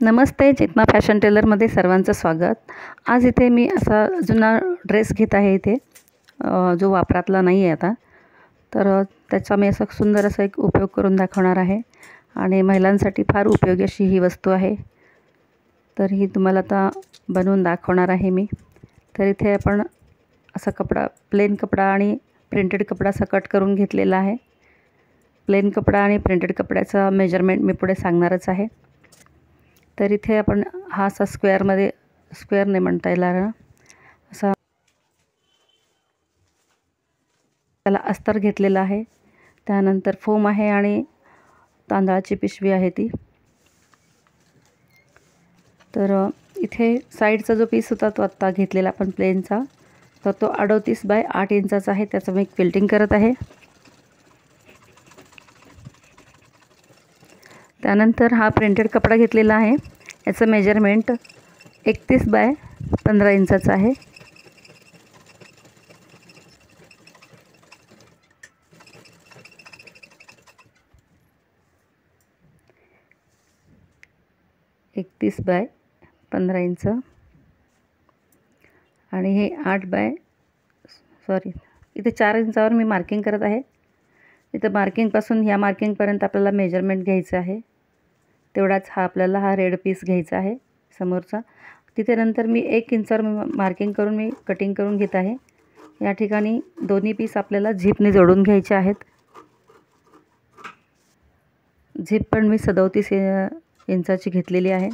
नमस्ते, चेतना fashion टेलरमध्ये सर्वांचं स्वागत। आज इथे मी असा जुना ड्रेस घेत आहे इथे, जो वापरातला नाही आहे आता। तर त्याचा मी असा सुंदर असा एक उपयोग करून दाखवणार आहे आणि महिलांसाठी फार उपयोगी अशी ही वस्तू आहे। तर ही तुम्हाला आता बनवून दाखवणार आहे मी। तर इथे आपण असा कपडा, प्लेन कपडा आणि प्रिंटेड कपडा असा कट करून घेतलेला आहे। प्लेन कपडा आणि प्रिंटेड कपड्याचा मेजरमेंट मी पुढे सांगणारच आहे। तर इथे आपण हा असा स्क्वेअर नाही म्हणता येणार ना, असा त्याला अस्तर घेतलेला आहे। त्यानंतर फोम आहे आणि तांदळाची पिशवी आहे ती। तर इथे साईडचा जो पीस होता तो आत्ता घेतलेला आपण प्लेनचा, तर तो 38 बाय 8 इंचाचा आहे। त्याचं मी क्विल्टिंग करत आहे। त्यानंतर हा प्रिंटेड कपडा घेतलेला आहे, याचं मेजरमेंट 31 बाय 15 इंचाचं आहे। एकतीस बाय 15 इंच आणि हे 8 बाय इथे 4 इंचावर मी मार्किंग करत आहे। इथे मार्किंगपासून ह्या मार्किंगपर्यंत आपल्याला मेजरमेंट घ्यायचं आहे। तेवढाच आपल्याला हा रेड पीस घ्यायचा आहे समोरचा। तिथे नंतर मी 1 इंचावर मार्किंग करून मी कटिंग करून घेत आहे। या ठिकाणी दोन्ही पीस आपल्याला झिपने जोडून घ्यायचे आहेत। झिप पण मी 37 इंचाची घेतलेली आहे।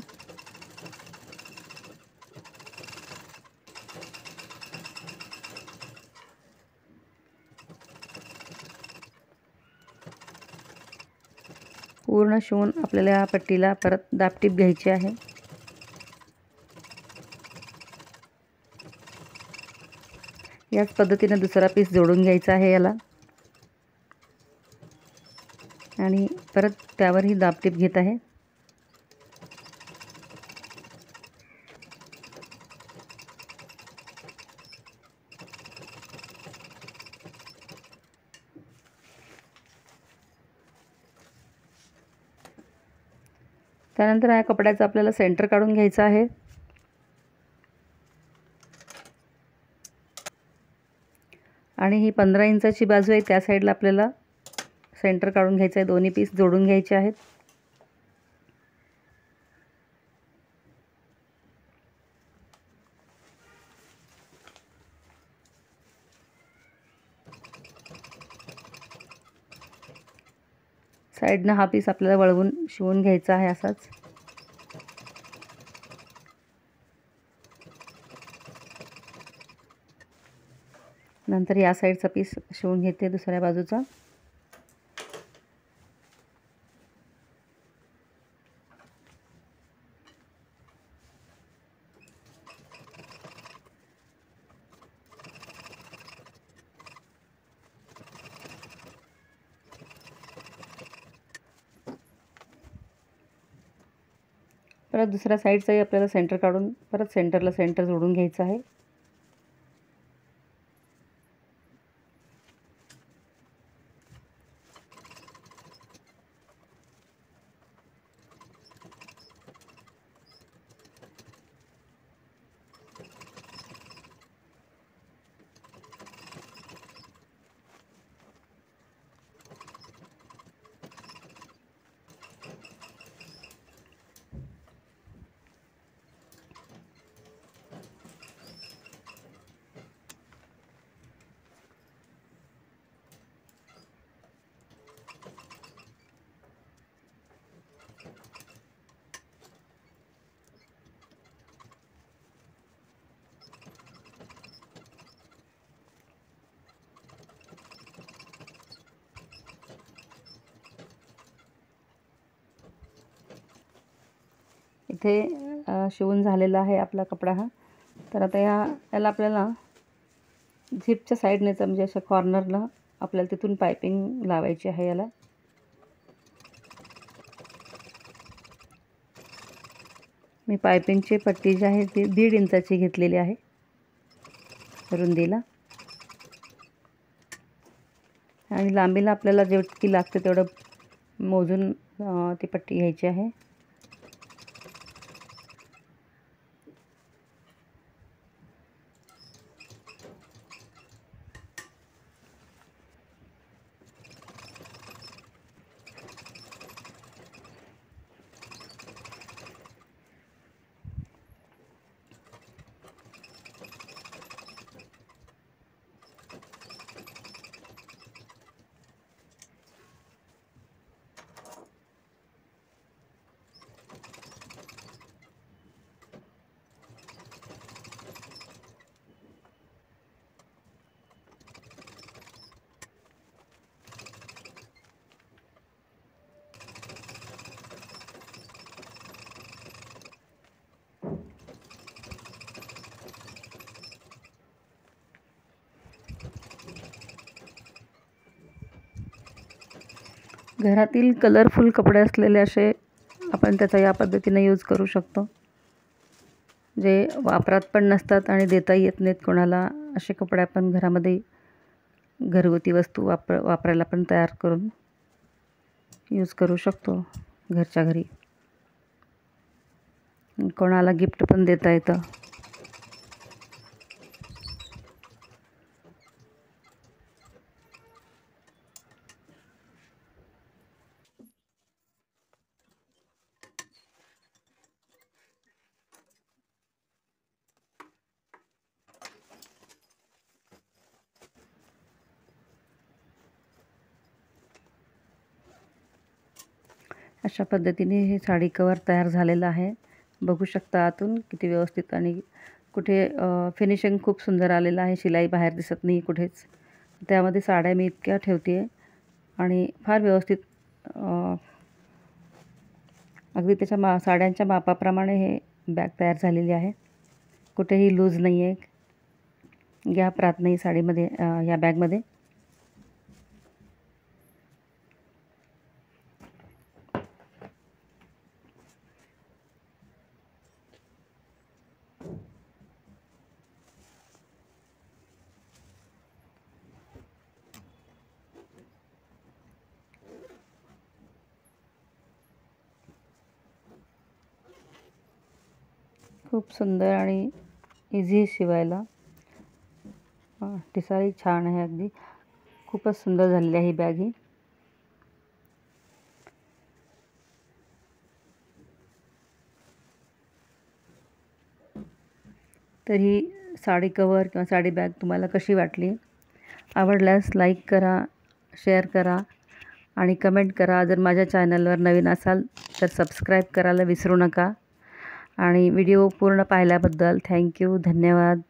पूर्ण शिवून आपल्याला या पट्टीला परत दाबटीप घ्यायची आहे। याच पद्धतीने दुसरा पीस जोडून घ्यायचा आहे याला आणि परत त्यावरही दाबटीप घेत आहे। त्यानंतर या कपड्याचा आपल्याला सेंटर काढून घ्यायचा आहे आणि ही 15 इंचाची बाजू आहे, त्या साईडला आपल्याला सेंटर काढून घ्यायचं आहे। दोन्ही पीस जोडून घ्यायचे आहेत। साईडनं हा पीस आपल्याला वळवून शिवून घ्यायचा आहे असाच। नंतर या साईडचा पीस शिवून घेते दुसऱ्या बाजूचा। परत दुसऱ्या साईडचाही आपल्याला सेंटर काढून परत सेंटरला सेंटर जोडून घ्यायचं आहे। इथे शिवून झालेला आहे आपला कपडा हा। तर आता याला आपल्याला झिपच्या साईडनेच म्हणजे अशा कॉर्नरला आपल्याला तिथून पायपिंग लावायची आहे याला। मी पायपिंगची पट्टी जी आहे ती 1.5 इंचाची घेतलेली आहे रुंदीला आणि लांबीला आपल्याला जेवढी लागते तेवढं मोजून ती पट्टी घ्यायची आहे। घरातील कलरफुल कपडे असलेले असे आपण त्याचा या पद्धतीने यूज करू शकतो. जे वापरात पण नसतात आणि देताही येत नाहीत कोणाला, असे कपडे आपण घरामध्ये घरगुती वस्तू वापरायला पण तयार करून यूज करू शकतो घरच्या घरी. कोणाला गिफ्ट पण देता येतं. अशा पद्धतीने हे साडी कवर तयार झालेलं आहे. बघू शकता आतून किती व्यवस्थित आणि कुठे फिनिशिंग खूप सुंदर आलेलं आहे. शिलाई बाहेर दिसत नाही कुठेच. त्यामध्ये साड्या मी इतक्या ठेवते आहे आणि फार व्यवस्थित अगदी त्याच्या साड्यांच्या मापाप्रमाणे हे बॅग तयार झालेली आहे. कुठेही लूज नाही आहे, गॅप राहत नाही साडीमध्ये या बॅगमध्ये. खूप सुंदर आणि इझी शिवायला. दिसायला छान आहे अगदी. खूपच सुंदर झालेली आहे ही बॅग ही. तर ही साडी कवर किंवा साडी बॅग तुम्हाला कशी वाटली? आवडल्यास लाईक करा, शेअर करा आणि कमेंट करा. जर माझ्या चॅनलवर नवीन असाल तर सबस्क्राईब करायला विसरू नका. आणि व्हिडिओ पूर्ण पाहिल्याबद्दल थँक्यू, धन्यवाद.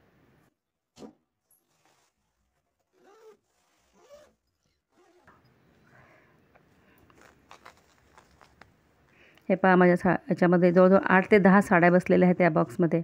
हे पहा माझ्या याच्यामध्ये जवळजवळ 8 ते 10 साड्या बसलेल्या आहेत या बॉक्समध्ये.